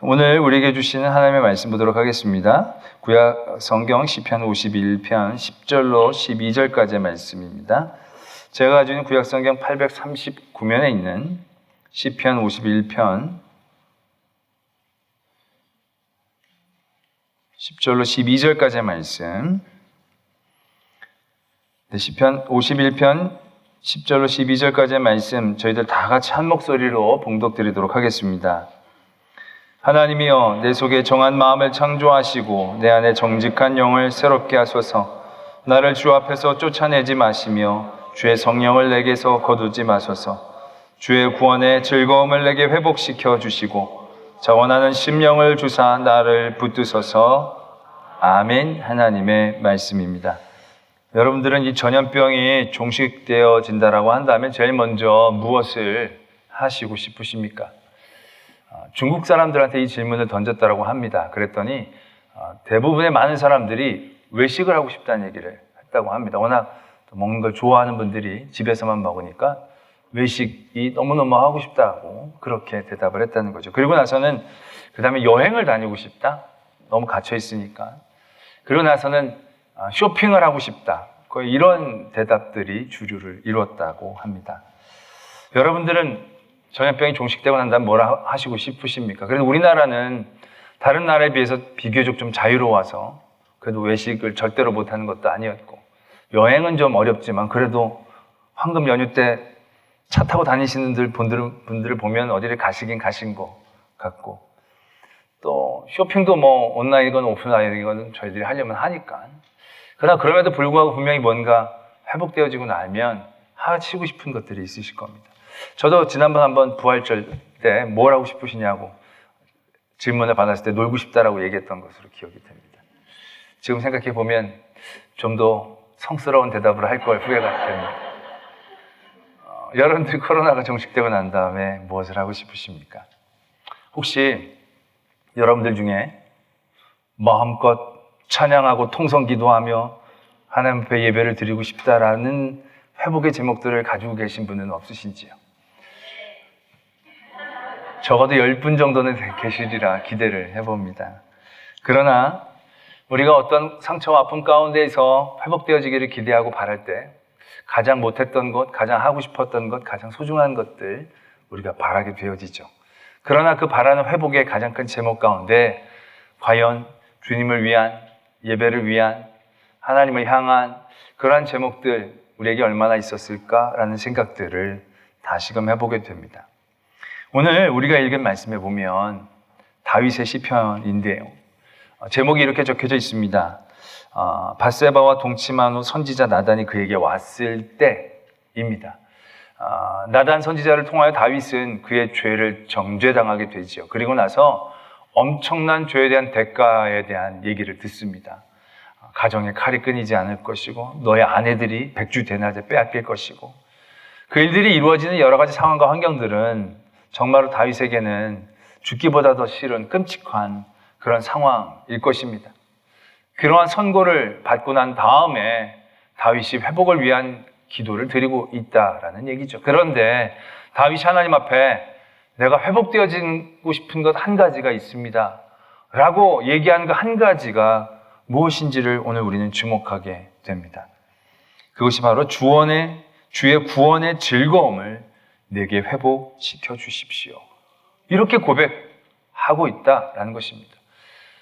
오늘 우리에게 주시는 하나님의 말씀 보도록 하겠습니다. 구약 성경 시편 51편 10절로 12절까지의 말씀입니다. 제가 가지고 있는 구약 성경 839면에 있는 시편 51편 10절로 12절까지의 말씀, 시편 51편 10절로 12절까지의 말씀 저희들 다 같이 한 목소리로 봉독드리도록 하겠습니다. 하나님이여, 내 속에 정한 마음을 창조하시고 내 안에 정직한 영을 새롭게 하소서. 나를 주 앞에서 쫓아내지 마시며 주의 성령을 내게서 거두지 마소서. 주의 구원의 즐거움을 내게 회복시켜 주시고 자원하는 심령을 주사 나를 붙드소서. 아멘. 하나님의 말씀입니다. 여러분들은 이 전염병이 종식되어진다라고 한다면 제일 먼저 무엇을 하시고 싶으십니까? 중국 사람들한테 이 질문을 던졌다라고 합니다. 그랬더니 대부분의 많은 사람들이 외식을 하고 싶다는 얘기를 했다고 합니다. 워낙 먹는 걸 좋아하는 분들이 집에서만 먹으니까 외식이 너무너무 하고 싶다고 그렇게 대답을 했다는 거죠. 그리고 나서는 그 다음에 여행을 다니고 싶다. 너무 갇혀 있으니까. 그리고 나서는 쇼핑을 하고 싶다. 거의 이런 대답들이 주류를 이루었다고 합니다. 여러분들은 전염병이 종식되고 난 다음 뭐라 하시고 싶으십니까? 그래도 우리나라는 다른 나라에 비해서 비교적 좀 자유로워서 그래도 외식을 절대로 못하는 것도 아니었고, 여행은 좀 어렵지만 그래도 황금 연휴 때 차 타고 다니시는 분들을 보면 어디를 가시긴 가신 것 같고, 또 쇼핑도 뭐 온라인이건 오프라인이건 저희들이 하려면 하니까. 그러나 그럼에도 불구하고 분명히 뭔가 회복되어지고 나면 하시고 싶은 것들이 있으실 겁니다. 저도 지난번 한번 부활절 때 뭘 하고 싶으시냐고 질문을 받았을 때 놀고 싶다라고 얘기했던 것으로 기억이 됩니다. 지금 생각해 보면 좀 더 성스러운 대답을 할 걸 후회가 됩니다. 여러분들 코로나가 종식되고 난 다음에 무엇을 하고 싶으십니까? 혹시 여러분들 중에 마음껏 찬양하고 통성기도하며 하나님 앞에 예배를 드리고 싶다라는 회복의 제목들을 가지고 계신 분은 없으신지요? 적어도 10분 정도는 계시리라 기대를 해봅니다. 그러나 우리가 어떤 상처와 아픔 가운데에서 회복되어지기를 기대하고 바랄 때 가장 못했던 것, 가장 하고 싶었던 것, 가장 소중한 것들 우리가 바라게 되어지죠. 그러나 그 바라는 회복의 가장 큰 제목 가운데 과연 주님을 위한, 예배를 위한, 하나님을 향한 그러한 제목들 우리에게 얼마나 있었을까라는 생각들을 다시금 해보게 됩니다. 오늘 우리가 읽은 말씀에 보면 다윗의 시편인데요. 제목이 이렇게 적혀져 있습니다. 밧세바와 동침한 후 선지자 나단이 그에게 왔을 때입니다. 나단 선지자를 통하여 다윗은 그의 죄를 정죄당하게 되지요. 그리고 나서 엄청난 죄에 대한 대가에 대한 얘기를 듣습니다. 가정에 칼이 끊이지 않을 것이고 너의 아내들이 백주대낮에 빼앗길 것이고, 그 일들이 이루어지는 여러 가지 상황과 환경들은 정말로 다윗에게는 죽기보다 더 싫은 끔찍한 그런 상황일 것입니다. 그러한 선고를 받고 난 다음에 다윗이 회복을 위한 기도를 드리고 있다라는 얘기죠. 그런데 다윗이 하나님 앞에 내가 회복되어지고 싶은 것 한 가지가 있습니다 라고 얘기하는 그 한 가지가 무엇인지를 오늘 우리는 주목하게 됩니다. 그것이 바로 주의 구원의 즐거움을 내게 회복시켜 주십시오. 이렇게 고백하고 있다라는 것입니다.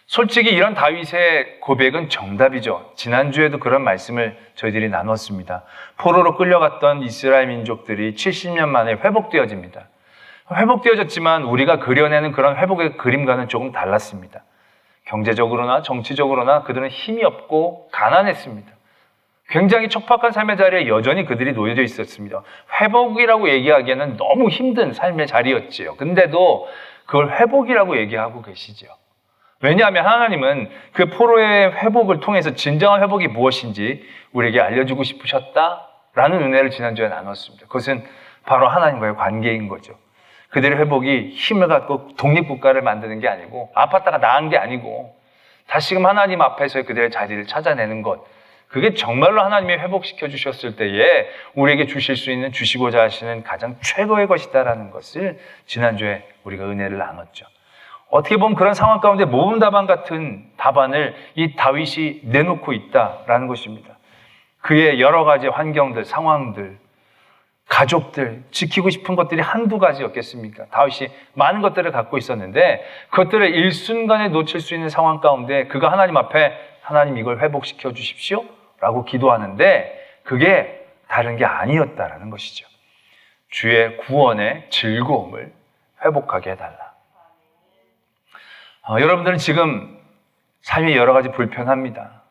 솔직히 이런 다윗의 고백은 정답이죠. 지난주에도 그런 말씀을 저희들이 나눴습니다. 포로로 끌려갔던 이스라엘 민족들이 70년 만에 회복되어집니다. 회복되어졌지만 우리가 그려내는 그런 회복의 그림과는 조금 달랐습니다. 경제적으로나 정치적으로나 그들은 힘이 없고 가난했습니다. 굉장히 척박한 삶의 자리에 여전히 그들이 놓여져 있었습니다. 회복이라고 얘기하기에는 너무 힘든 삶의 자리였지요. 근데도 그걸 회복이라고 얘기하고 계시죠. 왜냐하면 하나님은 그 포로의 회복을 통해서 진정한 회복이 무엇인지 우리에게 알려주고 싶으셨다라는 은혜를 지난주에 나눴습니다. 그것은 바로 하나님과의 관계인 거죠. 그들의 회복이 힘을 갖고 독립국가를 만드는 게 아니고 아팠다가 나은 게 아니고 다시금 하나님 앞에서의 그들의 자리를 찾아내는 것, 그게 정말로 하나님이 회복시켜 주셨을 때에 우리에게 주실 수 있는, 주시고자 하시는 가장 최고의 것이다라는 것을 지난주에 우리가 은혜를 나눴죠. 어떻게 보면 그런 상황 가운데 모범 답안 같은 답안을 이 다윗이 내놓고 있다라는 것입니다. 그의 여러 가지 환경들, 상황들, 가족들, 지키고 싶은 것들이 한두 가지였겠습니까? 다윗이 많은 것들을 갖고 있었는데 그것들을 일순간에 놓칠 수 있는 상황 가운데 그가 하나님 앞에 하나님 이걸 회복시켜 주십시오 라고 기도하는데 그게 다른 게 아니었다라는 것이죠. 주의 구원의 즐거움을 회복하게 해달라. 여러분들은 지금 삶이 여러 가지 불편합니다.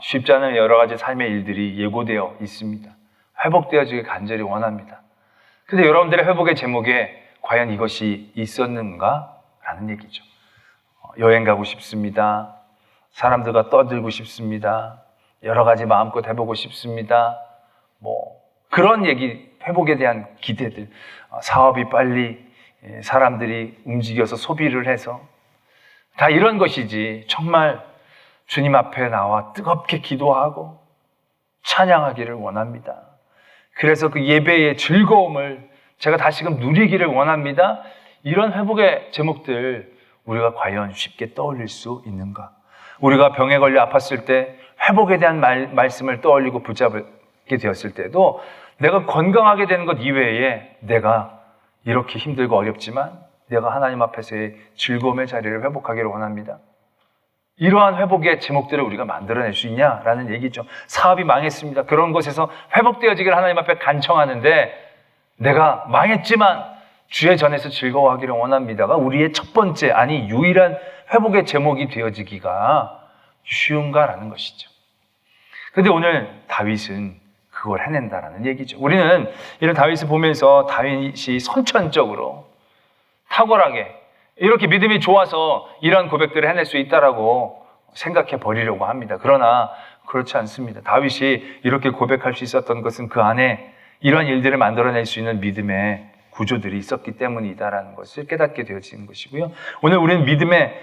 쉽지 않은 여러 가지 삶의 일들이 예고되어 있습니다. 회복되어지길 간절히 원합니다. 근데 여러분들의 회복의 제목에 과연 이것이 있었는가? 라는 얘기죠. 여행 가고 싶습니다. 사람들과 떠들고 싶습니다. 여러 가지 마음껏 해보고 싶습니다. 그런 얘기, 회복에 대한 기대들. 사업이 빨리 사람들이 움직여서 소비를 해서 다 이런 것이지 정말 주님 앞에 나와 뜨겁게 기도하고 찬양하기를 원합니다. 그래서 그 예배의 즐거움을 제가 다시금 누리기를 원합니다. 이런 회복의 제목들 우리가 과연 쉽게 떠올릴 수 있는가? 우리가 병에 걸려 아팠을 때 회복에 대한 말씀을 떠올리고 붙잡게 되었을 때도 내가 건강하게 되는 것 이외에 내가 이렇게 힘들고 어렵지만 내가 하나님 앞에서의 즐거움의 자리를 회복하기를 원합니다. 이러한 회복의 제목들을 우리가 만들어낼 수 있냐라는 얘기죠. 사업이 망했습니다. 그런 곳에서 회복되어지기를 하나님 앞에 간청하는데 내가 망했지만 주의 전에서 즐거워하기를 원합니다가 우리의 첫 번째, 아니 유일한 회복의 제목이 되어지기가 쉬운가라는 것이죠. 그런데 오늘 다윗은 그걸 해낸다라는 얘기죠. 우리는 이런 다윗을 보면서 다윗이 선천적으로 탁월하게 이렇게 믿음이 좋아서 이런 고백들을 해낼 수 있다라고 생각해 버리려고 합니다. 그러나 그렇지 않습니다. 다윗이 이렇게 고백할 수 있었던 것은 그 안에 이런 일들을 만들어낼 수 있는 믿음의 구조들이 있었기 때문이다라는 것을 깨닫게 되어지는 것이고요. 오늘 우리는 믿음의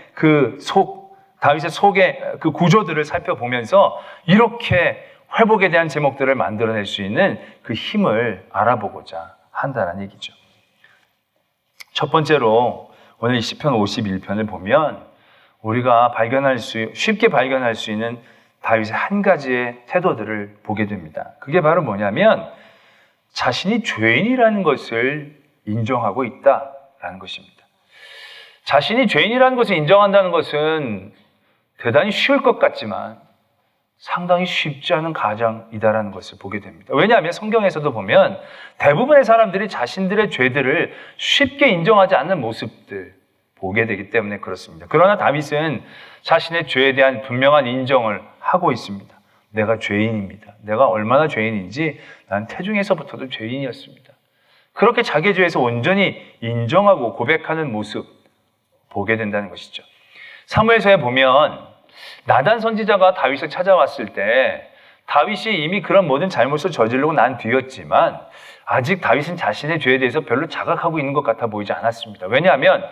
다윗의 속의 그 구조들을 살펴보면서 이렇게 회복에 대한 제목들을 만들어낼 수 있는 그 힘을 알아보고자 한다는 얘기죠. 첫 번째로 오늘 시편 51편을 보면 우리가 쉽게 발견할 수 있는 다윗의 한 가지의 태도들을 보게 됩니다. 그게 바로 뭐냐면 자신이 죄인이라는 것을 인정하고 있다라는 것입니다. 자신이 죄인이라는 것을 인정한다는 것은 대단히 쉬울 것 같지만 상당히 쉽지 않은 과정이다라는 것을 보게 됩니다. 왜냐하면 성경에서도 보면 대부분의 사람들이 자신들의 죄들을 쉽게 인정하지 않는 모습들 보게 되기 때문에 그렇습니다. 그러나 다윗은 자신의 죄에 대한 분명한 인정을 하고 있습니다. 내가 죄인입니다. 내가 얼마나 죄인인지 난 태중에서부터도 죄인이었습니다. 그렇게 자기의 죄에서 온전히 인정하고 고백하는 모습 보게 된다는 것이죠. 사무엘서에 보면 나단 선지자가 다윗을 찾아왔을 때 다윗이 이미 그런 모든 잘못을 저지르고 난 뒤였지만 아직 다윗은 자신의 죄에 대해서 별로 자각하고 있는 것 같아 보이지 않았습니다. 왜냐하면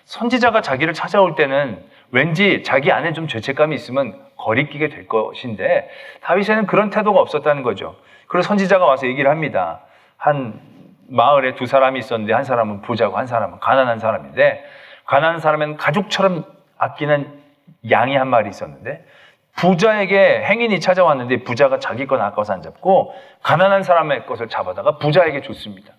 선지자가 자기를 찾아올 때는 왠지 자기 안에 좀 죄책감이 있으면 거리끼게 될 것인데 다윗에는 그런 태도가 없었다는 거죠. 그래서 선지자가 와서 얘기를 합니다. 한 마을에 두 사람이 있었는데 한 사람은 부자고 한 사람은 가난한 사람인데 가난한 사람은 가족처럼 아끼는 양이 한 마리 있었는데 부자에게 행인이 찾아왔는데 부자가 자기 건 아까워서 안 잡고 가난한 사람의 것을 잡아다가 부자에게 줬습니다.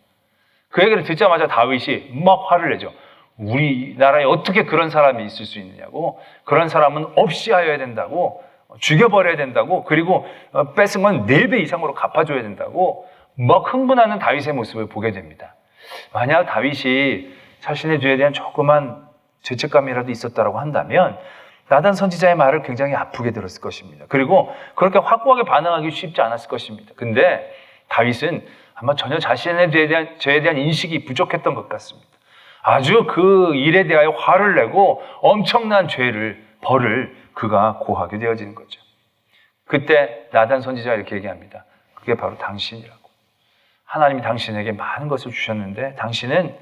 그 얘기를 듣자마자 다윗이 막 화를 내죠. 우리나라에 어떻게 그런 사람이 있을 수 있느냐고, 그런 사람은 없이 하여야 된다고, 죽여버려야 된다고, 그리고 뺏은 건 4배 이상으로 갚아줘야 된다고 막 흥분하는 다윗의 모습을 보게 됩니다. 만약 다윗이 자신의 죄에 대한 조그만 죄책감이라도 있었다고 한다면 나단 선지자의 말을 굉장히 아프게 들었을 것입니다. 그리고 그렇게 확고하게 반응하기 쉽지 않았을 것입니다. 근데 다윗은 아마 전혀 자신의 죄에 대한 인식이 부족했던 것 같습니다. 아주 그 일에 대하여 화를 내고 엄청난 벌을 그가 고하게 되어지는 거죠. 그때 나단 선지자가 이렇게 얘기합니다. 그게 바로 당신이라고. 하나님이 당신에게 많은 것을 주셨는데 당신은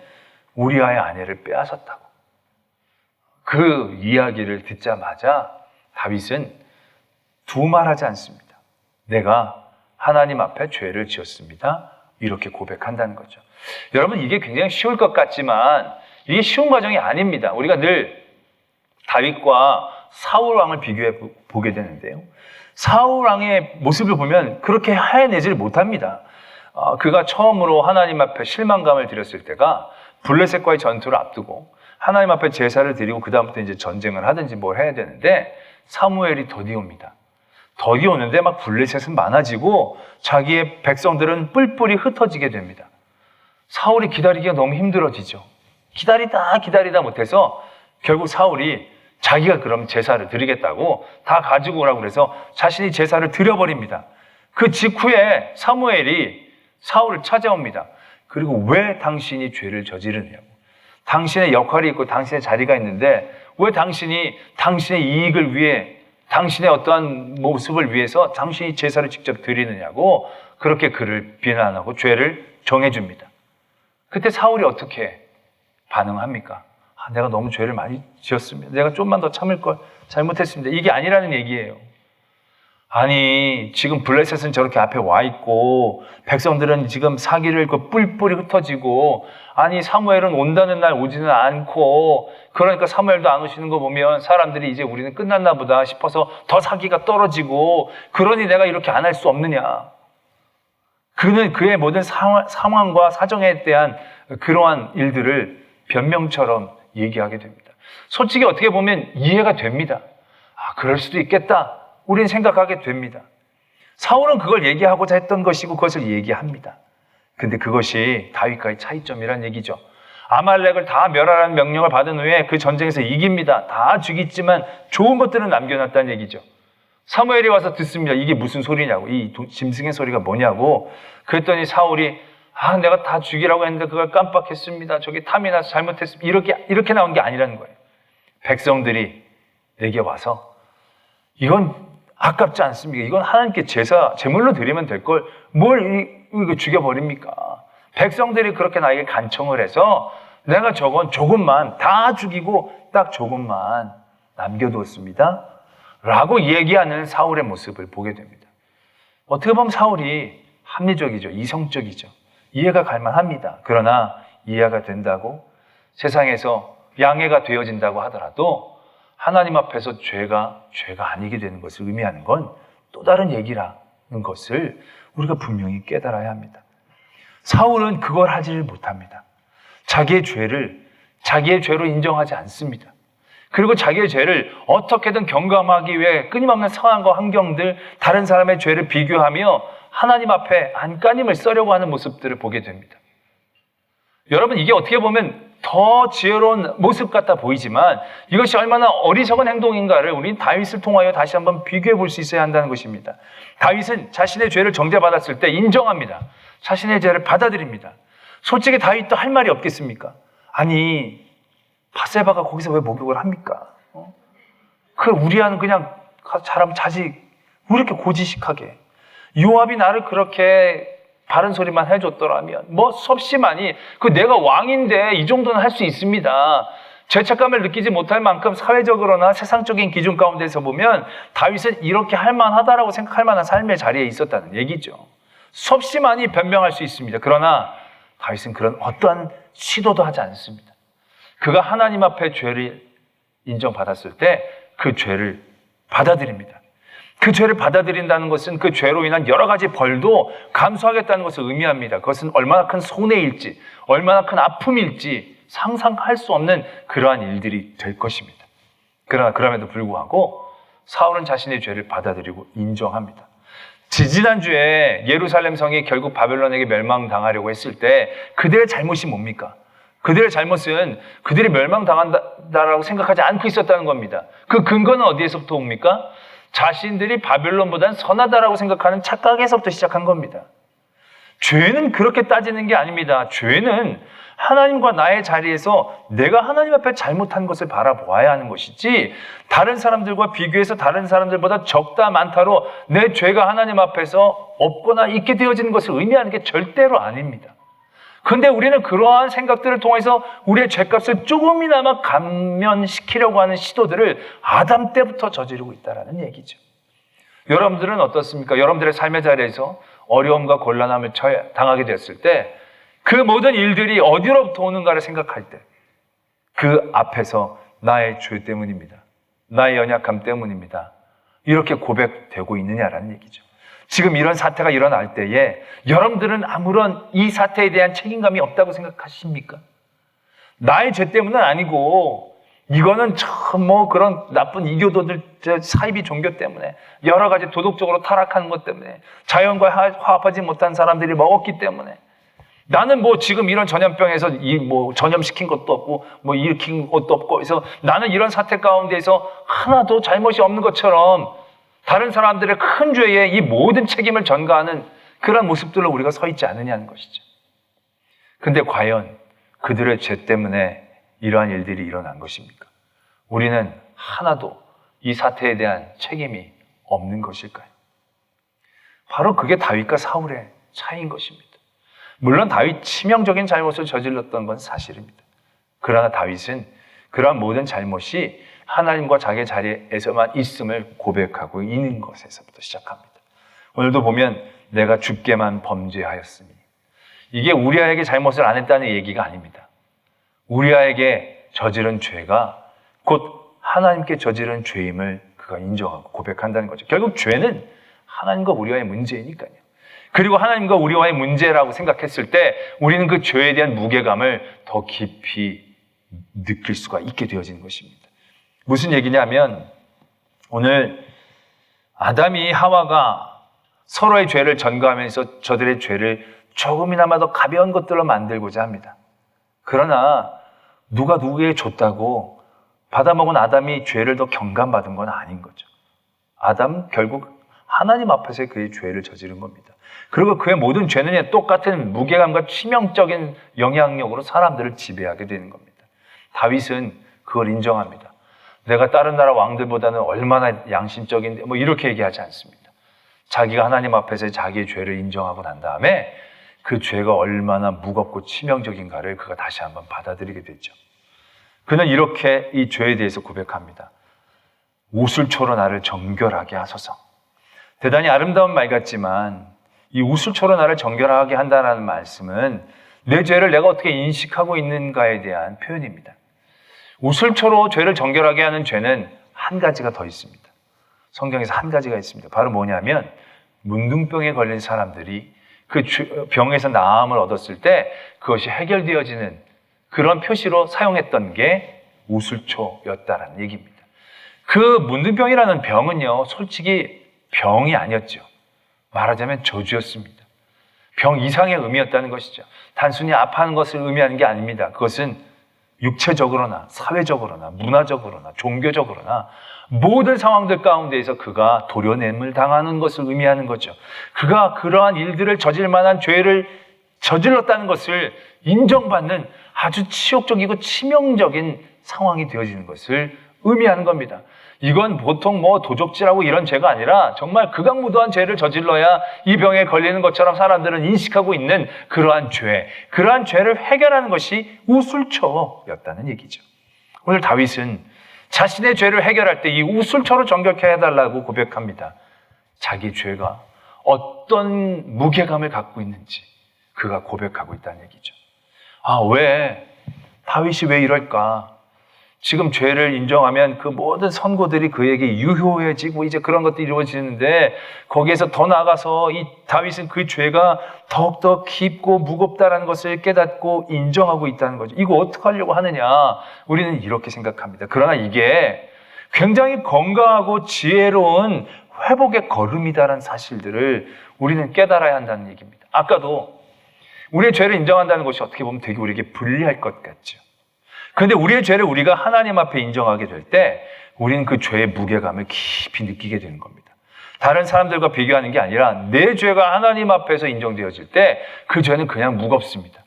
우리아의 아내를 빼앗았다고. 그 이야기를 듣자마자 다윗은 두말하지 않습니다. 내가 하나님 앞에 죄를 지었습니다. 이렇게 고백한다는 거죠. 여러분, 이게 굉장히 쉬울 것 같지만 이게 쉬운 과정이 아닙니다. 우리가 늘 다윗과 사울 왕을 비교해 보게 되는데요. 사울 왕의 모습을 보면 그렇게 해내지를 못합니다. 그가 처음으로 하나님 앞에 실망감을 드렸을 때가 블레셋과의 전투를 앞두고 하나님 앞에 제사를 드리고 그 다음부터 이제 전쟁을 하든지 뭘 해야 되는데 사무엘이 더디 옵니다. 더디 오는데 막 블레셋은 많아지고 자기의 백성들은 뿔뿔이 흩어지게 됩니다. 사울이 기다리기가 너무 힘들어지죠. 기다리다 못해서 결국 사울이 자기가 그럼 제사를 드리겠다고 다 가지고 오라고 그래서 자신이 제사를 드려버립니다. 그 직후에 사무엘이 사울을 찾아옵니다. 그리고 왜 당신이 죄를 저지르냐고. 당신의 역할이 있고 당신의 자리가 있는데 왜 당신이 당신의 이익을 위해 당신의 어떠한 모습을 위해서 당신이 제사를 직접 드리느냐고 그렇게 그를 비난하고 죄를 정해줍니다. 그때 사울이 어떻게 반응합니까? 내가 너무 죄를 많이 지었습니다. 내가 좀만 더 참을 걸 잘못했습니다. 이게 아니라는 얘기예요. 아니 지금 블레셋은 저렇게 앞에 와 있고 백성들은 지금 사기를 뿔뿔이 흩어지고 아니 사무엘은 온다는 날 오지는 않고 그러니까 사무엘도 안 오시는 거 보면 사람들이 이제 우리는 끝났나 보다 싶어서 더 사기가 떨어지고 그러니 내가 이렇게 안 할 수 없느냐. 그는 그의 모든 상황과 사정에 대한 그러한 일들을 변명처럼 얘기하게 됩니다. 솔직히 어떻게 보면 이해가 됩니다. 그럴 수도 있겠다. 우리는 생각하게 됩니다. 사울은 그걸 얘기하고자 했던 것이고 그것을 얘기합니다. 근데 그것이 다윗과의 차이점이란 얘기죠. 아말렉을 다 멸하라는 명령을 받은 후에 그 전쟁에서 이깁니다. 다 죽이지만 좋은 것들은 남겨놨다는 얘기죠. 사무엘이 와서 듣습니다. 이게 무슨 소리냐고. 이 짐승의 소리가 뭐냐고. 그랬더니 사울이 내가 다 죽이라고 했는데 그걸 깜빡했습니다. 저기 탐이 나서 잘못했습니다. 이렇게 나온 게 아니라는 거예요. 백성들이 내게 와서 이건 아깝지 않습니까? 이건 하나님께 제물로 드리면 될 걸 뭘 이거 죽여버립니까? 백성들이 그렇게 나에게 간청을 해서 내가 저건 조금만 다 죽이고 딱 조금만 남겨두었습니다. 라고 얘기하는 사울의 모습을 보게 됩니다. 어떻게 보면 사울이 합리적이죠. 이성적이죠. 이해가 갈만합니다. 그러나 이해가 된다고 세상에서 양해가 되어진다고 하더라도 하나님 앞에서 죄가 아니게 되는 것을 의미하는 건 또 다른 얘기라는 것을 우리가 분명히 깨달아야 합니다. 사울은 그걸 하지를 못합니다. 자기의 죄로 인정하지 않습니다. 그리고 자기의 죄를 어떻게든 경감하기 위해 끊임없는 상황과 환경들, 다른 사람의 죄를 비교하며 하나님 앞에 안간힘을 써려고 하는 모습들을 보게 됩니다. 여러분, 이게 어떻게 보면 더 지혜로운 모습 같아 보이지만 이것이 얼마나 어리석은 행동인가를 우리는 다윗을 통하여 다시 한번 비교해 볼 수 있어야 한다는 것입니다. 다윗은 자신의 죄를 정죄받았을 때 인정합니다. 자신의 죄를 받아들입니다. 솔직히 다윗도 할 말이 없겠습니까? 아니 밧세바가 거기서 왜 목욕을 합니까? 그 우리아는 그냥 잘하면 자지 왜 이렇게 고지식하게 요압이 나를 그렇게 바른 소리만 해줬더라면 뭐 수없이 많이 내가 왕인데 이 정도는 할 수 있습니다. 죄책감을 느끼지 못할 만큼 사회적으로나 세상적인 기준 가운데서 보면 다윗은 이렇게 할 만하다라고 생각할 만한 삶의 자리에 있었다는 얘기죠. 수없이 많이 변명할 수 있습니다. 그러나 다윗은 그런 어떠한 시도도 하지 않습니다. 그가 하나님 앞에 죄를 인정받았을 때 그 죄를 받아들입니다. 그 죄를 받아들인다는 것은 그 죄로 인한 여러 가지 벌도 감수하겠다는 것을 의미합니다. 그것은 얼마나 큰 손해일지, 얼마나 큰 아픔일지 상상할 수 없는 그러한 일들이 될 것입니다. 그러나 그럼에도 불구하고 사울은 자신의 죄를 받아들이고 인정합니다. 지지난주에 예루살렘 성이 결국 바벨론에게 멸망당하려고 했을 때 그들의 잘못이 뭡니까? 그들의 잘못은 그들이 멸망당한다라고 생각하지 않고 있었다는 겁니다. 그 근거는 어디에서부터 옵니까? 자신들이 바벨론보다는 선하다라고 생각하는 착각에서부터 시작한 겁니다. 죄는 그렇게 따지는 게 아닙니다. 죄는 하나님과 나의 자리에서 내가 하나님 앞에 잘못한 것을 바라보아야 하는 것이지 다른 사람들과 비교해서 다른 사람들보다 적다 많다로 내 죄가 하나님 앞에서 없거나 있게 되어지는 것을 의미하는 게 절대로 아닙니다. 그런데 우리는 그러한 생각들을 통해서 우리의 죄값을 조금이나마 감면시키려고 하는 시도들을 아담 때부터 저지르고 있다는 얘기죠. 여러분들은 어떻습니까? 여러분들의 삶의 자리에서 어려움과 곤란함을 당하게 됐을 때 그 모든 일들이 어디로부터 오는가를 생각할 때 그 앞에서 나의 죄 때문입니다. 나의 연약함 때문입니다. 이렇게 고백되고 있느냐라는 얘기죠. 지금 이런 사태가 일어날 때에 여러분들은 아무런 이 사태에 대한 책임감이 없다고 생각하십니까? 나의 죄 때문은 아니고 이거는 참 그런 나쁜 이교도들 사이비 종교 때문에 여러 가지 도덕적으로 타락하는 것 때문에 자연과 화합하지 못한 사람들이 먹었기 때문에 나는 지금 이런 전염병에서 전염시킨 것도 없고 일으킨 것도 없고 그래서 나는 이런 사태 가운데에서 하나도 잘못이 없는 것처럼 다른 사람들의 큰 죄에 이 모든 책임을 전가하는 그런 모습들로 우리가 서 있지 않느냐는 것이죠. 근데 과연 그들의 죄 때문에 이러한 일들이 일어난 것입니까? 우리는 하나도 이 사태에 대한 책임이 없는 것일까요? 바로 그게 다윗과 사울의 차이인 것입니다. 물론 다윗 치명적인 잘못을 저질렀던 건 사실입니다. 그러나 다윗은 그러한 모든 잘못이 하나님과 자기 자리에서만 있음을 고백하고 있는 것에서부터 시작합니다. 오늘도 보면 내가 주께만 범죄하였으니 이게 우리아에게 잘못을 안 했다는 얘기가 아닙니다. 우리아에게 저지른 죄가 곧 하나님께 저지른 죄임을 그가 인정하고 고백한다는 거죠. 결국 죄는 하나님과 우리와의 문제이니까요. 그리고 하나님과 우리와의 문제라고 생각했을 때 우리는 그 죄에 대한 무게감을 더 깊이 느낄 수가 있게 되어지는 것입니다. 무슨 얘기냐면 오늘 아담이 하와가 서로의 죄를 전가하면서 저들의 죄를 조금이나마 더 가벼운 것들로 만들고자 합니다. 그러나 누가 누구에게 줬다고 받아먹은 아담이 죄를 더 경감받은 건 아닌 거죠. 아담 결국 하나님 앞에서 그의 죄를 저지른 겁니다. 그리고 그의 모든 죄는 똑같은 무게감과 치명적인 영향력으로 사람들을 지배하게 되는 겁니다. 다윗은 그걸 인정합니다. 내가 다른 나라 왕들보다는 얼마나 양심적인데 이렇게 얘기하지 않습니다. 자기가 하나님 앞에서 자기의 죄를 인정하고 난 다음에 그 죄가 얼마나 무겁고 치명적인가를 그가 다시 한번 받아들이게 됐죠. 그는 이렇게 이 죄에 대해서 고백합니다. 우슬초로 나를 정결하게 하소서. 대단히 아름다운 말 같지만 이 우슬초로 나를 정결하게 한다는 말씀은 내 죄를 내가 어떻게 인식하고 있는가에 대한 표현입니다. 우슬초로 죄를 정결하게 하는 죄는 한 가지가 더 있습니다. 성경에서 한 가지가 있습니다. 바로 뭐냐면 문둥병에 걸린 사람들이 그 병에서 나음을 얻었을 때 그것이 해결되어지는 그런 표시로 사용했던 게 우슬초였다라는 얘기입니다. 그 문둥병이라는 병은요, 솔직히 병이 아니었죠. 말하자면 저주였습니다. 병 이상의 의미였다는 것이죠. 단순히 아파하는 것을 의미하는 게 아닙니다. 그것은 육체적으로나 사회적으로나 문화적으로나 종교적으로나 모든 상황들 가운데에서 그가 도려냄을 당하는 것을 의미하는 거죠. 그가 그러한 일들을 저질 만한 죄를 저질렀다는 것을 인정받는 아주 치욕적이고 치명적인 상황이 되어지는 것을 의미하는 겁니다. 이건 보통 도적질하고 이런 죄가 아니라 정말 극악무도한 죄를 저질러야 이 병에 걸리는 것처럼 사람들은 인식하고 있는 그러한 죄를 해결하는 것이 우슬초였다는 얘기죠. 오늘 다윗은 자신의 죄를 해결할 때 이 우슬초로 정결케 해달라고 고백합니다. 자기 죄가 어떤 무게감을 갖고 있는지 그가 고백하고 있다는 얘기죠. 다윗이 왜 이럴까? 지금 죄를 인정하면 그 모든 선고들이 그에게 유효해지고 이제 그런 것들이 이루어지는데 거기에서 더 나아가서 이 다윗은 그 죄가 더욱더 깊고 무겁다라는 것을 깨닫고 인정하고 있다는 거죠. 이거 어떻게 하려고 하느냐? 우리는 이렇게 생각합니다. 그러나 이게 굉장히 건강하고 지혜로운 회복의 걸음이다라는 사실들을 우리는 깨달아야 한다는 얘기입니다. 아까도 우리의 죄를 인정한다는 것이 어떻게 보면 되게 우리에게 불리할 것 같죠. 그런데 우리의 죄를 우리가 하나님 앞에 인정하게 될 때 우리는 그 죄의 무게감을 깊이 느끼게 되는 겁니다. 다른 사람들과 비교하는 게 아니라 내 죄가 하나님 앞에서 인정되어질 때 그 죄는 그냥 무겁습니다.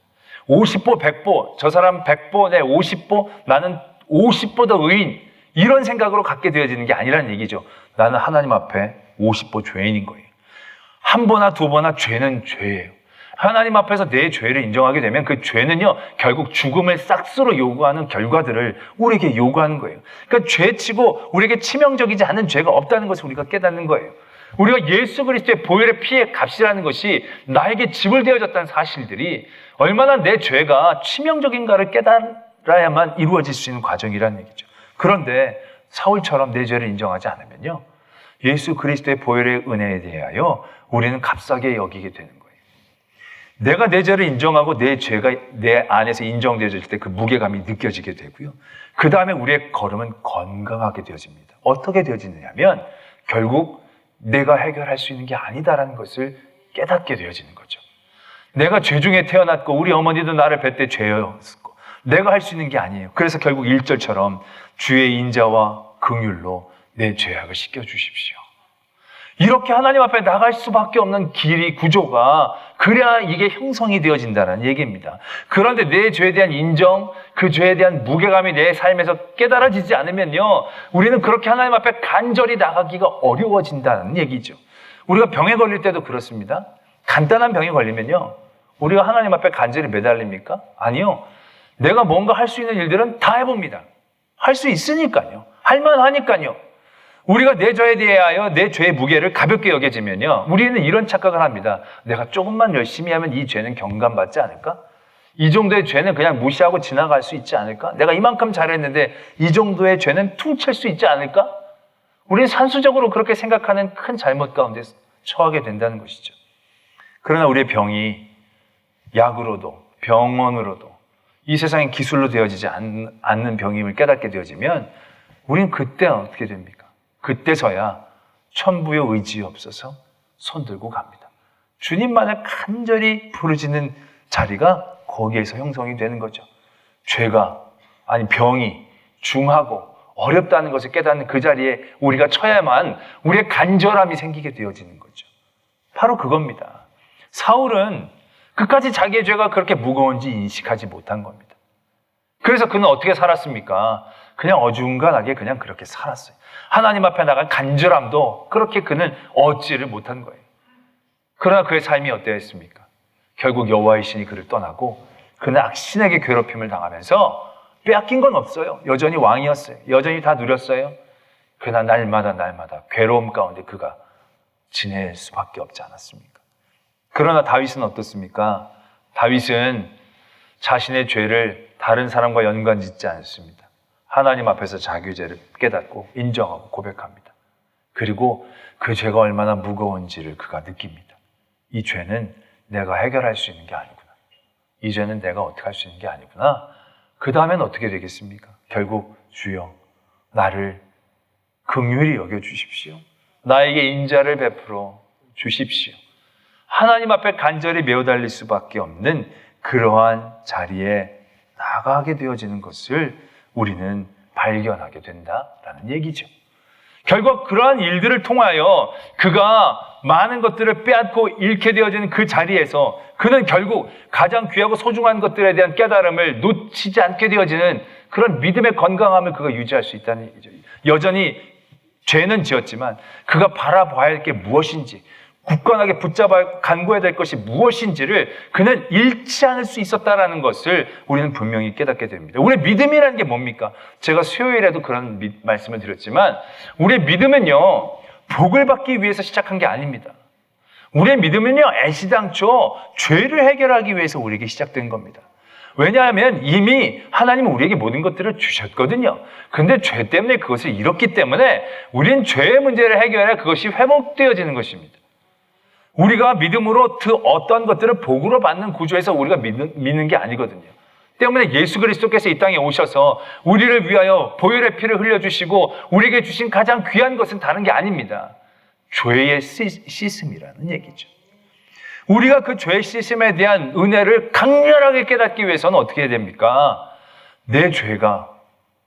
50보 100보 저 사람 100보 내 50보 나는 50보 더 의인 이런 생각으로 갖게 되어지는 게 아니라는 얘기죠. 나는 하나님 앞에 50보 죄인인 거예요. 한 보나 두 보나 죄는 죄예요. 하나님 앞에서 내 죄를 인정하게 되면 그 죄는요 결국 죽음을 싹스로 요구하는 결과들을 우리에게 요구하는 거예요. 그러니까 죄치고 우리에게 치명적이지 않은 죄가 없다는 것을 우리가 깨닫는 거예요. 우리가 예수 그리스도의 보혈의 피의 값이라는 것이 나에게 지불되어졌다는 사실들이 얼마나 내 죄가 치명적인가를 깨달아야만 이루어질 수 있는 과정이라는 얘기죠. 그런데 사울처럼 내 죄를 인정하지 않으면요, 예수 그리스도의 보혈의 은혜에 대하여 우리는 값싸게 여기게 되는 거예요. 내가 내 죄를 인정하고 내 죄가 내 안에서 인정되어질 때 그 무게감이 느껴지게 되고요. 그 다음에 우리의 걸음은 건강하게 되어집니다. 어떻게 되어지느냐면 결국 내가 해결할 수 있는 게 아니다라는 것을 깨닫게 되어지는 거죠. 내가 죄 중에 태어났고 우리 어머니도 나를 뵐 때 죄였고 내가 할 수 있는 게 아니에요. 그래서 결국 1절처럼 주의 인자와 긍휼로 내 죄악을 씻겨주십시오. 이렇게 하나님 앞에 나갈 수밖에 없는 길이, 구조가, 그래야 이게 형성이 되어진다는 얘기입니다. 그런데 내 죄에 대한 인정, 그 죄에 대한 무게감이 내 삶에서 깨달아지지 않으면요, 우리는 그렇게 하나님 앞에 간절히 나가기가 어려워진다는 얘기죠. 우리가 병에 걸릴 때도 그렇습니다. 간단한 병에 걸리면요, 우리가 하나님 앞에 간절히 매달립니까? 아니요. 내가 뭔가 할 수 있는 일들은 다 해봅니다. 할 수 있으니까요. 할만하니까요. 우리가 내 죄에 대하여 내 죄의 무게를 가볍게 여겨지면요, 우리는 이런 착각을 합니다. 내가 조금만 열심히 하면 이 죄는 경감받지 않을까? 이 정도의 죄는 그냥 무시하고 지나갈 수 있지 않을까? 내가 이만큼 잘했는데 이 정도의 죄는 퉁칠 수 있지 않을까? 우리는 산수적으로 그렇게 생각하는 큰 잘못 가운데 처하게 된다는 것이죠. 그러나 우리의 병이 약으로도 병원으로도 이 세상의 기술로 되어지지 않는 병임을 깨닫게 되어지면 우리는 그때 어떻게 됩니까? 그때서야 천부의 의지 없어서 손들고 갑니다. 주님만을 간절히 부르짖는 자리가 거기에서 형성이 되는 거죠. 죄가, 아니 병이 중하고 어렵다는 것을 깨닫는 그 자리에 우리가 처야만 우리의 간절함이 생기게 되어지는 거죠. 바로 그겁니다. 사울은 끝까지 자기의 죄가 그렇게 무거운지 인식하지 못한 겁니다. 그래서 그는 어떻게 살았습니까? 그냥 어중간하게 그냥 그렇게 살았어요. 하나님 앞에 나간 간절함도 그렇게 그는 얻지를 못한 거예요. 그러나 그의 삶이 어떠했습니까? 결국 여호와의 신이 그를 떠나고 그는 악신에게 괴롭힘을 당하면서 빼앗긴 건 없어요. 여전히 왕이었어요. 여전히 다 누렸어요. 그러나 날마다 괴로움 가운데 그가 지낼 수밖에 없지 않았습니까? 그러나 다윗은 어떻습니까? 다윗은 자신의 죄를 다른 사람과 연관짓지 않습니다. 하나님 앞에서 자기 죄를 깨닫고 인정하고 고백합니다. 그리고 그 죄가 얼마나 무거운지를 그가 느낍니다. 이 죄는 내가 해결할 수 있는 게 아니구나. 이 죄는 내가 어떻게 할 수 있는 게 아니구나. 그 다음엔 어떻게 되겠습니까? 결국 주여 나를 긍휼히 여겨주십시오. 나에게 인자를 베풀어 주십시오. 하나님 앞에 간절히 매어달릴 수밖에 없는 그러한 자리에 나가게 되어지는 것을 우리는 발견하게 된다라는 얘기죠. 결국 그러한 일들을 통하여 그가 많은 것들을 빼앗고 잃게 되어지는 그 자리에서 그는 결국 가장 귀하고 소중한 것들에 대한 깨달음을 놓치지 않게 되어지는 그런 믿음의 건강함을 그가 유지할 수 있다는 얘기죠. 여전히 죄는 지었지만 그가 바라봐야 할 게 무엇인지, 굳건하게 붙잡아 간구해야 될 것이 무엇인지를 그는 잃지 않을 수 있었다라는 것을 우리는 분명히 깨닫게 됩니다. 우리의 믿음이라는 게 뭡니까? 제가 수요일에도 그런 말씀을 드렸지만 우리의 믿음은요, 복을 받기 위해서 시작한 게 아닙니다. 우리의 믿음은요, 애시당초 죄를 해결하기 위해서 우리에게 시작된 겁니다. 왜냐하면 이미 하나님은 우리에게 모든 것들을 주셨거든요. 근데 죄 때문에 그것을 잃었기 때문에 우리는 죄의 문제를 해결해야 그것이 회복되어지는 것입니다. 우리가 믿음으로 그 어떤 것들을 복으로 받는 구조에서 우리가 믿는 게 아니거든요. 때문에 예수 그리스도께서 이 땅에 오셔서 우리를 위하여 보혈의 피를 흘려주시고 우리에게 주신 가장 귀한 것은 다른 게 아닙니다. 죄의 씻음이라는 얘기죠. 우리가 그 죄의 씻음에 대한 은혜를 강렬하게 깨닫기 위해서는 어떻게 해야 됩니까? 내 죄가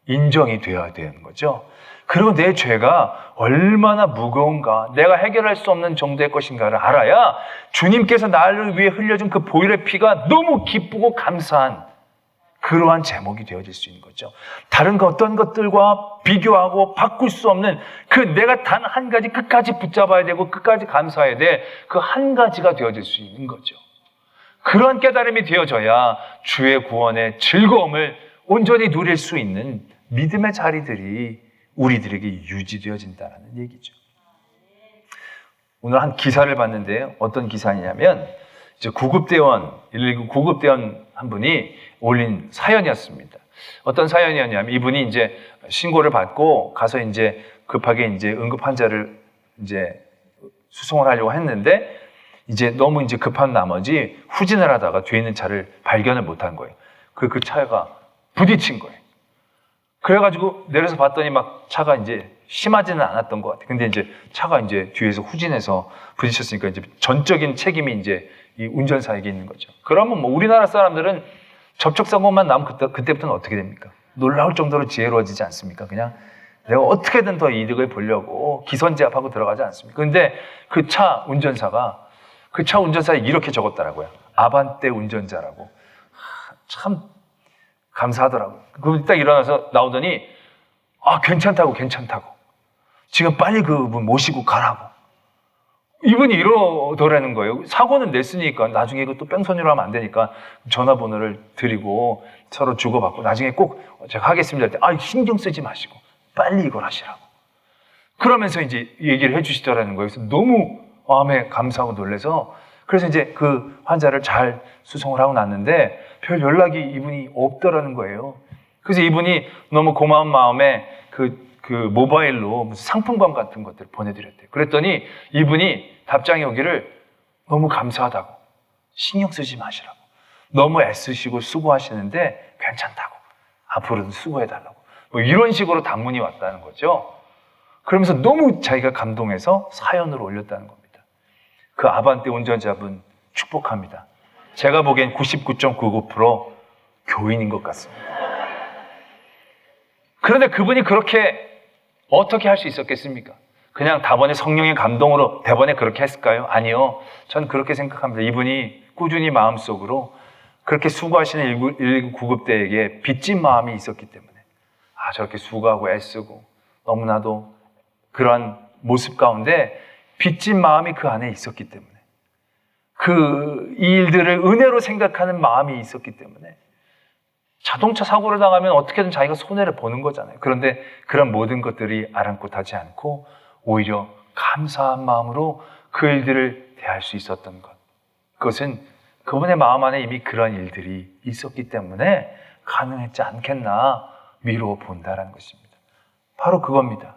인정이 되어야 되는 거죠. 그리고 내 죄가 얼마나 무거운가, 내가 해결할 수 없는 정도의 것인가를 알아야 주님께서 나를 위해 흘려준 그 보혈의 피가 너무 기쁘고 감사한 그러한 제목이 되어질 수 있는 거죠. 다른 어떤 것들과 비교하고 바꿀 수 없는 그 내가 단 한 가지 끝까지 붙잡아야 되고 끝까지 감사해야 돼, 그 한 가지가 되어질 수 있는 거죠. 그러한 깨달음이 되어져야 주의 구원의 즐거움을 온전히 누릴 수 있는 믿음의 자리들이 우리들에게 유지되어진다는 얘기죠. 오늘 한 기사를 봤는데요. 어떤 기사냐면 이제 구급대원, 119 구급대원 한 분이 올린 사연이었습니다. 어떤 사연이었냐면 이분이 이제 신고를 받고 가서 이제 급하게 이제 응급 환자를 이제 수송을 하려고 했는데 이제 너무 이제 급한 나머지 후진을 하다가 뒤에 있는 차를 발견을 못한 거예요. 그 차가 부딪힌 거예요. 그래가지고 내려서 봤더니 막 차가 이제 심하지는 않았던 것 같아요. 근데 이제 차가 이제 뒤에서 후진해서 부딪혔으니까 이제 전적인 책임이 이제 이 운전사에게 있는 거죠. 그러면 뭐 우리나라 사람들은 접촉사고만 나면 그때부터는 어떻게 됩니까? 놀라울 정도로 지혜로워지지 않습니까? 그냥 내가 어떻게든 더 이득을 보려고 기선제압하고 들어가지 않습니까? 근데 그 차 운전사에 이렇게 적었더라고요. 아반떼 운전자라고. 참 감사하더라고요. 그럼 딱 일어나서 나오더니 괜찮다고. 지금 빨리 그분 모시고 가라고. 이분이 이러더라는 거예요. 사고는 냈으니까 나중에 이거 또 뺑소니로 하면 안 되니까 전화번호를 드리고 서로 주고받고 나중에 꼭 제가 하겠습니다 할 때 신경 쓰지 마시고 빨리 이걸 하시라고. 그러면서 이제 얘기를 해주시더라는 거예요. 그래서 너무 마음에 감사하고 놀라서 그래서 이제 그 환자를 잘 수송을 하고 났는데 별 연락이 이분이 없더라는 거예요. 그래서 이분이 너무 고마운 마음에 그 모바일로 무슨 상품권 같은 것들을 보내드렸대요. 그랬더니 이분이 답장이 오기를 너무 감사하다고, 신경 쓰지 마시라고, 너무 애쓰시고 수고하시는데 괜찮다고, 앞으로도 수고해달라고, 뭐 이런 식으로 단문이 왔다는 거죠. 그러면서 너무 자기가 감동해서 사연으로 올렸다는 겁니다. 그 아반떼 운전자분 축복합니다. 제가 보기엔 99.99% 교인인 것 같습니다. 그런데 그분이 그렇게 어떻게 할 수 있었겠습니까? 그냥 다번에 성령의 감동으로 대번에 그렇게 했을까요? 아니요. 전 그렇게 생각합니다. 이분이 꾸준히 마음속으로 그렇게 수고하시는 119급대에게 빚진 마음이 있었기 때문에 저렇게 수고하고 애쓰고 너무나도 그러한 모습 가운데 빚진 마음이 그 안에 있었기 때문에 이 일들을 은혜로 생각하는 마음이 있었기 때문에 자동차 사고를 당하면 어떻게든 자기가 손해를 보는 거잖아요. 그런데 그런 모든 것들이 아랑곳하지 않고 오히려 감사한 마음으로 그 일들을 대할 수 있었던 것. 그것은 그분의 마음 안에 이미 그런 일들이 있었기 때문에 가능했지 않겠나 미루어 본다라는 것입니다. 바로 그겁니다.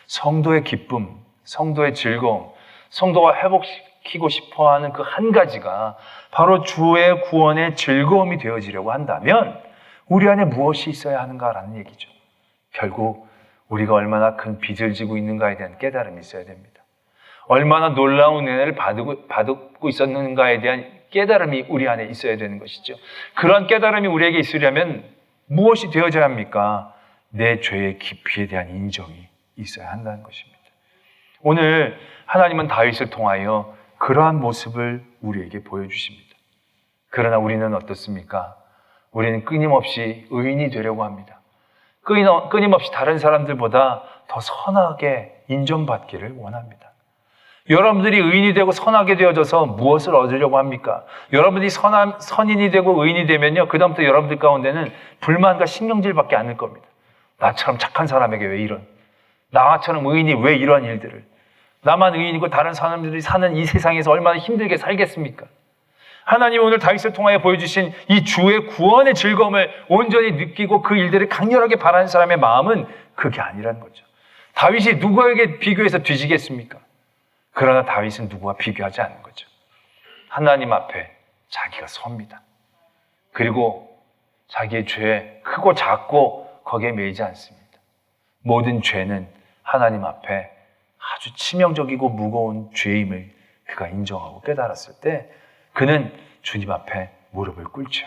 성도의 기쁨, 성도의 즐거움, 성도가 회복시키고 싶어하는 그 한 가지가 바로 주의 구원의 즐거움이 되어지려고 한다면 우리 안에 무엇이 있어야 하는가라는 얘기죠. 결국 우리가 얼마나 큰 빚을 지고 있는가에 대한 깨달음이 있어야 됩니다. 얼마나 놀라운 은혜를 받고 있었는가에 대한 깨달음이 우리 안에 있어야 되는 것이죠. 그런 깨달음이 우리에게 있으려면 무엇이 되어져야 합니까? 내 죄의 깊이에 대한 인정이 있어야 한다는 것입니다. 오늘 하나님은 다윗을 통하여 그러한 모습을 우리에게 보여주십니다. 그러나 우리는 어떻습니까? 우리는 끊임없이 의인이 되려고 합니다. 끊임없이 다른 사람들보다 더 선하게 인정받기를 원합니다. 여러분들이 의인이 되고 선하게 되어져서 무엇을 얻으려고 합니까? 여러분들이 선인이 되고 의인이 되면요, 그 다음부터 여러분들 가운데는 불만과 신경질밖에 않을 겁니다. 나처럼 착한 사람에게 왜 이런, 나처럼 의인이 왜 이런 일들을, 나만 의인이고 다른 사람들이 사는 이 세상에서 얼마나 힘들게 살겠습니까? 하나님 오늘 다윗을 통하여 보여주신 이 주의 구원의 즐거움을 온전히 느끼고 그 일들을 강렬하게 바라는 사람의 마음은 그게 아니라는 거죠. 다윗이 누구에게 비교해서 뒤지겠습니까? 그러나 다윗은 누구와 비교하지 않는 거죠. 하나님 앞에 자기가 섭니다. 그리고 자기의 죄 크고 작고 거기에 매이지 않습니다. 모든 죄는 하나님 앞에 아주 치명적이고 무거운 죄임을 그가 인정하고 깨달았을 때 그는 주님 앞에 무릎을 꿇죠.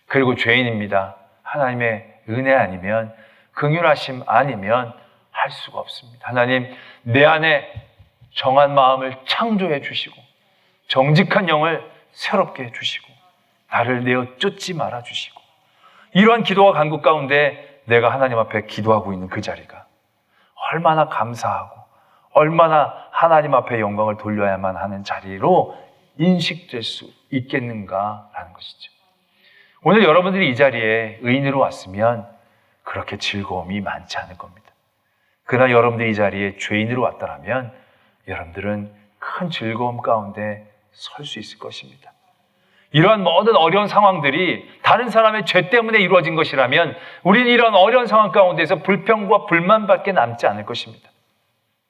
그리고 죄인입니다. 하나님의 은혜 아니면, 긍휼하심 아니면 할 수가 없습니다. 하나님, 내 안에 정한 마음을 창조해 주시고 정직한 영을 새롭게 해주시고 나를 내어 쫓지 말아 주시고, 이러한 기도와 간구 가운데 내가 하나님 앞에 기도하고 있는 그 자리가 얼마나 감사하고 얼마나 하나님 앞에 영광을 돌려야만 하는 자리로 인식될 수 있겠는가라는 것이죠. 오늘 여러분들이 이 자리에 의인으로 왔으면 그렇게 즐거움이 많지 않을 겁니다. 그러나 여러분들이 이 자리에 죄인으로 왔다면 여러분들은 큰 즐거움 가운데 설 수 있을 것입니다. 이러한 모든 어려운 상황들이 다른 사람의 죄 때문에 이루어진 것이라면 우리는 이런 어려운 상황 가운데서 불평과 불만밖에 남지 않을 것입니다.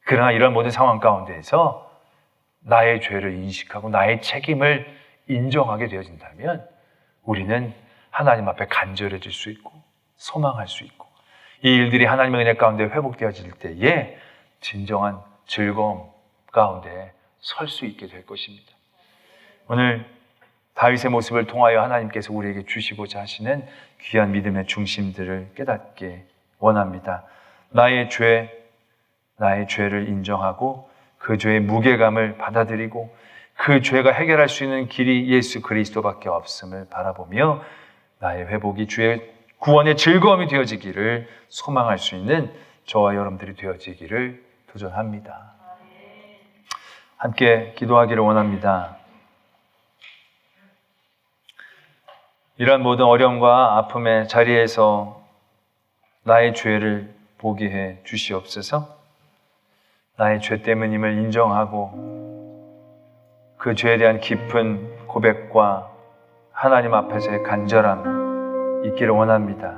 그러나 이런 모든 상황 가운데에서 나의 죄를 인식하고 나의 책임을 인정하게 되어진다면 우리는 하나님 앞에 간절해질 수 있고 소망할 수 있고 이 일들이 하나님의 은혜 가운데 회복되어질 때에 진정한 즐거움 가운데 설 수 있게 될 것입니다. 오늘 다윗의 모습을 통하여 하나님께서 우리에게 주시고자 하시는 귀한 믿음의 중심들을 깨닫게 원합니다. 나의 죄를 인정하고 그 죄의 무게감을 받아들이고 그 죄가 해결할 수 있는 길이 예수 그리스도밖에 없음을 바라보며 나의 회복이 주의 구원의 즐거움이 되어지기를 소망할 수 있는 저와 여러분들이 되어지기를 도전합니다. 함께 기도하기를 원합니다. 이러한 모든 어려움과 아픔의 자리에서 나의 죄를 보게 해 주시옵소서. 나의 죄 때문임을 인정하고 그 죄에 대한 깊은 고백과 하나님 앞에서의 간절함 있기를 원합니다.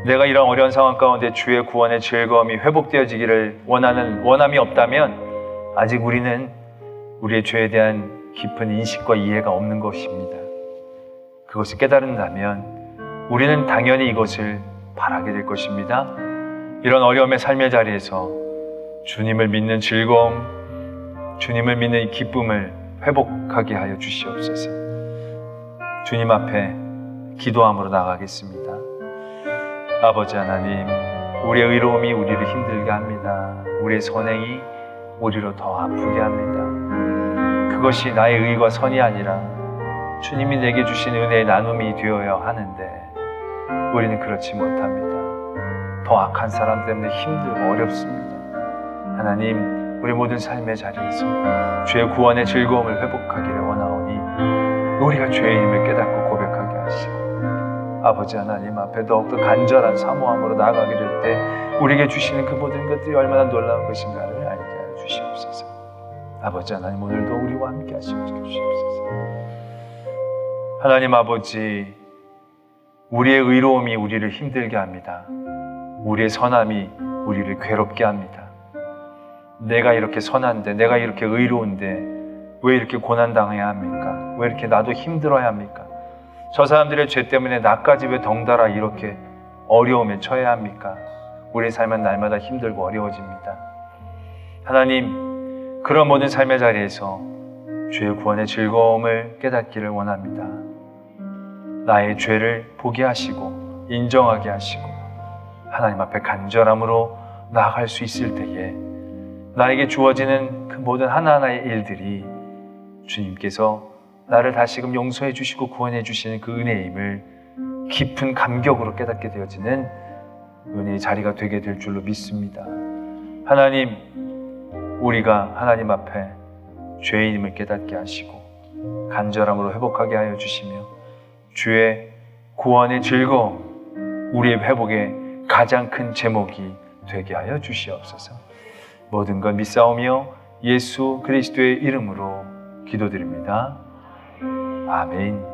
내가 이런 어려운 상황 가운데 주의 구원의 즐거움이 회복되어지기를 원하는 원함이 없다면 아직 우리는 우리의 죄에 대한 깊은 인식과 이해가 없는 것입니다. 그것을 깨달은다면 우리는 당연히 이것을 바라게 될 것입니다. 이런 어려움의 삶의 자리에서 주님을 믿는 즐거움, 주님을 믿는 이 기쁨을 회복하게 하여 주시옵소서. 주님 앞에 기도함으로 나가겠습니다. 아버지 하나님, 우리의 의로움이 우리를 힘들게 합니다. 우리의 선행이 우리로 더 아프게 합니다. 그것이 나의 의와 선이 아니라 주님이 내게 주신 은혜의 나눔이 되어야 하는데 우리는 그렇지 못합니다. 더 악한 사람 때문에 힘들고 어렵습니다. 하나님, 우리 모든 삶의 자리에서 주의 구원의 즐거움을 회복하기를 원하오니 우리가 죄인임을 깨닫고 고백하게 하시고 아버지 하나님 앞에 더욱더 간절한 사모함으로 나아가게 될 때 우리에게 주시는 그 모든 것들이 얼마나 놀라운 것인가를 알게 하여 주시옵소서. 아버지 하나님, 오늘도 우리와 함께 하시고 주시옵소서. 하나님 아버지, 우리의 의로움이 우리를 힘들게 합니다. 우리의 선함이 우리를 괴롭게 합니다. 내가 이렇게 선한데, 내가 이렇게 의로운데 왜 이렇게 고난당해야 합니까? 왜 이렇게 나도 힘들어야 합니까? 저 사람들의 죄 때문에 나까지 왜 덩달아 이렇게 어려움에 처해야 합니까? 우리의 삶은 날마다 힘들고 어려워집니다. 하나님, 그런 모든 삶의 자리에서 주의 구원의 즐거움을 깨닫기를 원합니다. 나의 죄를 보게 하시고 인정하게 하시고 하나님 앞에 간절함으로 나아갈 수 있을 때에 나에게 주어지는 그 모든 하나하나의 일들이 주님께서 나를 다시금 용서해 주시고 구원해 주시는 그 은혜임을 깊은 감격으로 깨닫게 되어지는 은혜의 자리가 되게 될 줄로 믿습니다. 하나님, 우리가 하나님 앞에 죄인임을 깨닫게 하시고 간절함으로 회복하게 하여 주시며 주의 구원의 즐거움, 우리의 회복의 가장 큰 제목이 되게 하여 주시옵소서. 모든 것 믿사오며 예수 그리스도의 이름으로 기도드립니다. 아멘.